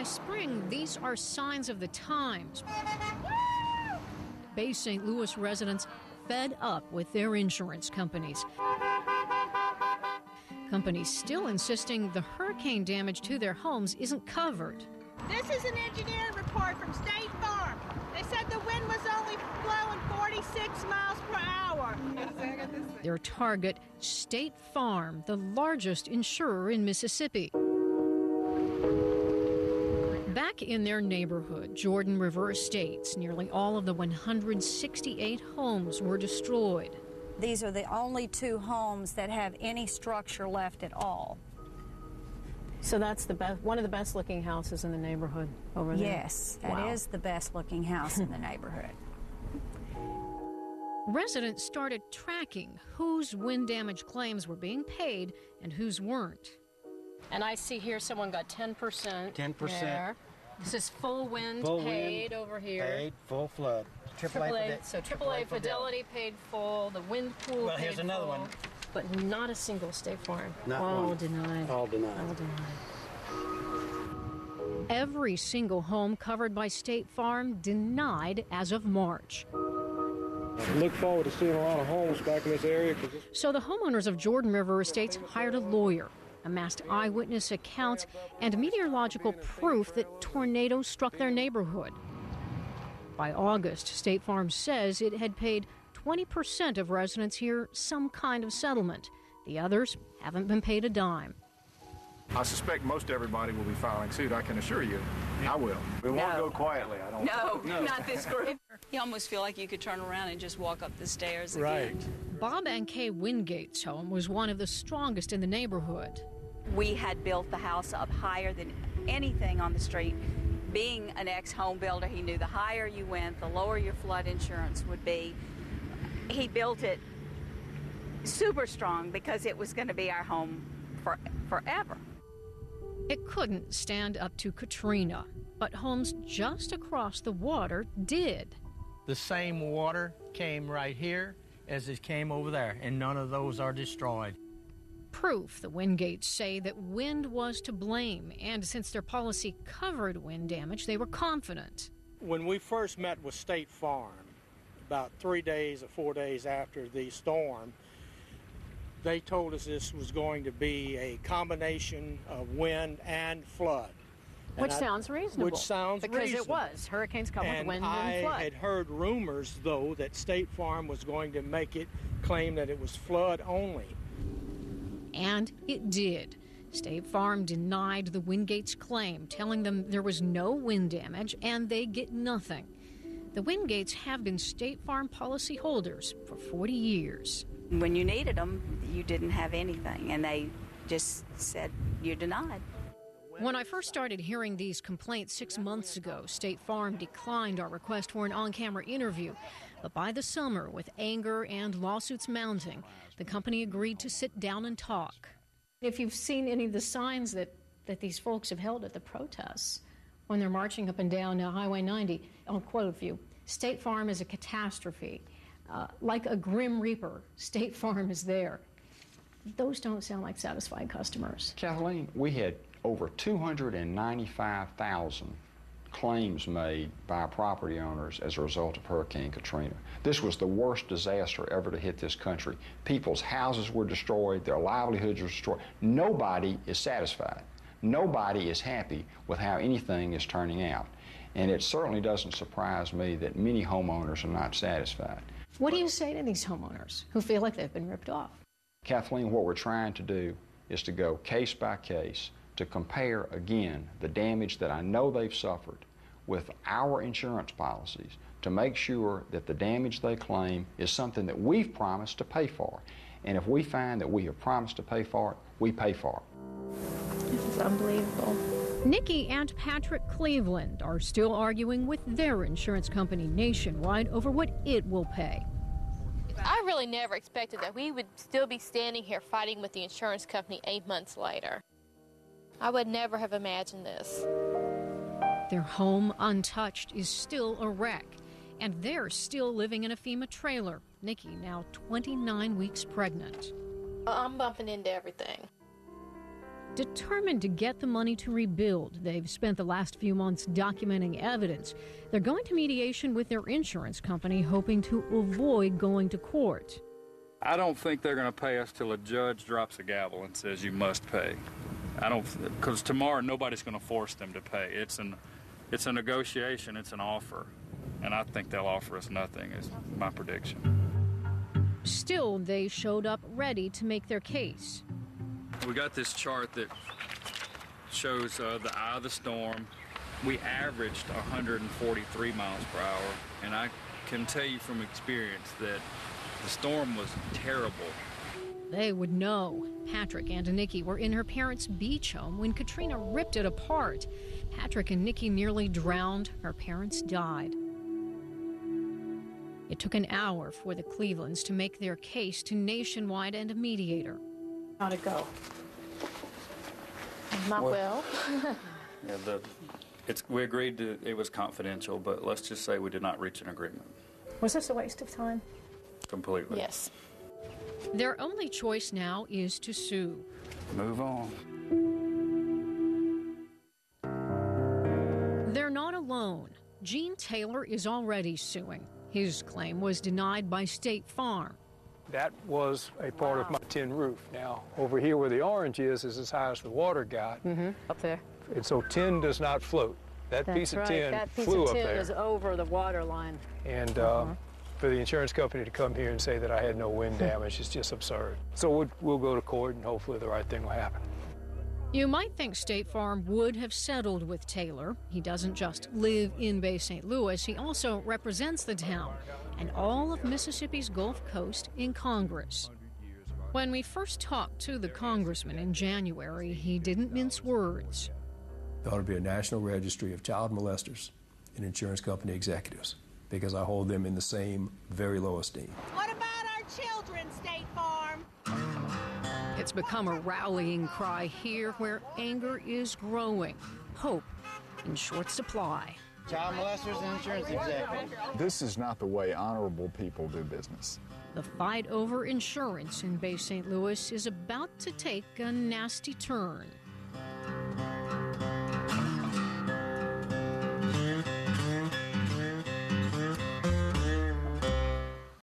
spring, these are signs of the times. Bay St. Louis residents fed up with their insurance companies. Companies still insisting the hurricane damage to their homes isn't covered. This is an engineering report from State Farm. They said the wind was only blowing 46 miles per hour. Their target, State Farm, the largest insurer in Mississippi. Back in their neighborhood, Jordan River Estates, nearly all of the 168 homes were destroyed. These are the only 2 homes that have any structure left at all. So that's one of the best looking houses in the neighborhood over there? Yes, that is the best looking house in the neighborhood. Residents started tracking whose wind damage claims were being paid and whose weren't. And I see here someone got 10%. 10%. There. This is full wind paid over here. Paid, full flood. AAA, so AAA Fidelity paid full, the wind pool Well, paid here's another full, one. But not a single State Farm. Not all one. denied. All denied. All denied. Every single home covered by State Farm denied as of March. I look forward to seeing a lot of homes back in this area. So the homeowners of Jordan River Estates hired a lawyer, amassed eyewitness accounts, and meteorological proof that tornadoes struck their neighborhood. By August, State Farm says it had paid 20% of residents here some kind of settlement. The others haven't been paid a dime. I suspect most everybody will be filing suit, I can assure you. I will. We won't go quietly, I don't No, not this group. You almost feel like you could turn around and just walk up the stairs again. Bob and Kay Wingate's home was one of the strongest in the neighborhood. We had built the house up higher than anything on the street. Being an ex-home builder, he knew the higher you went, the lower your flood insurance would be. He built it super strong because it was going to be our home forever. It couldn't stand up to Katrina, but homes just across the water did. The same water came right here as it came over there, and none of those are destroyed. Proof the Wingates say that wind was to blame, and since their policy covered wind damage, they were confident. When we first met with State Farm, about 3 days or 4 days after the storm, they told us this was going to be a combination of wind and flood. Which sounds reasonable. Which sounds because reasonable. It was. Hurricanes come with wind I and flood. had heard rumors, though, that State Farm was going to make it claim that it was flood only. And it did. State Farm denied the Wingates' claim, telling them there was no wind damage and they get nothing. The Wingates have been State Farm policy holders for 40 years. When you needed them, you didn't have anything, and they just said you're denied. When I first started hearing these complaints 6 months ago, State Farm declined our request for an on-camera interview. But by the summer, with anger and lawsuits mounting, the company agreed to sit down and talk. If you've seen any of the signs that these folks have held at the protests when they're marching up and down Highway 90, I'll quote a few. State Farm is a catastrophe. Like a grim reaper, State Farm is there. Those don't sound like satisfied customers. Kathleen, we had over 295,000 claims made by property owners as a result of Hurricane Katrina. This was the worst disaster ever to hit this country. People's houses were destroyed, their livelihoods were destroyed. Nobody is satisfied. Nobody is happy with how anything is turning out. And it certainly doesn't surprise me that many homeowners are not satisfied. What do you say to these homeowners who feel like they've been ripped off? Kathleen, what we're trying to do is to go case by case to compare again the damage that I know they've suffered with our insurance policies to make sure that the damage they claim is something that we've promised to pay for. And if we find that we have promised to pay for it, we pay for it. This is unbelievable. Nikki and Patrick Cleveland are still arguing with their insurance company Nationwide over what it will pay. I really never expected that we would still be standing here fighting with the insurance company 8 months later. I would never have imagined this. Their home, untouched, is still a wreck, and they're still living in a FEMA trailer. Nikki, now 29 weeks pregnant. I'm bumping into everything. Determined to get the money to rebuild, they've spent the last few months documenting evidence. They're going to mediation with their insurance company, hoping to avoid going to court. I don't think they're going to pay us till a judge drops a gavel and says you must pay. Because tomorrow nobody's going to force them to pay. It's a negotiation, it's an offer, and I think they'll offer us nothing is my prediction. Still, they showed up ready to make their case. We got this chart that shows the eye of the storm. We averaged 143 miles per hour, and I can tell you from experience that the storm was terrible. They would know. Patrick and Nikki were in her parents' beach home when Katrina ripped it apart. Patrick and Nikki nearly drowned. Her parents died. It took an hour for the Clevelands to make their case to Nationwide and a mediator. How'd it go? Not well. Yeah, we agreed it was confidential, but let's just say we did not reach an agreement. Was this a waste of time? Completely. Yes. Their only choice now is to sue. Move on. They're not alone. Gene Taylor is already suing. His claim was denied by State Farm. That was a part of my tin roof. Now, over here where the orange is as high as the water got. Up there. And so tin does not float. That piece of tin flew up there. That piece of tin is over the water line. And for the insurance company to come here and say that I had no wind damage is just absurd. So we'll go to court and hopefully the right thing will happen. You might think State Farm would have settled with Taylor. He doesn't just live in Bay St. Louis, he also represents the town and all of Mississippi's Gulf Coast in Congress. When we first talked to the congressman in January, he didn't mince words. There ought to be a national registry of child molesters and insurance company executives, because I hold them in the same very low esteem. What about our children, State Farm? It's become a rallying cry here where anger is growing, hope in short supply. Child molesters and insurance executives. This is not the way honorable people do business. The fight over insurance in Bay St. Louis is about to take a nasty turn.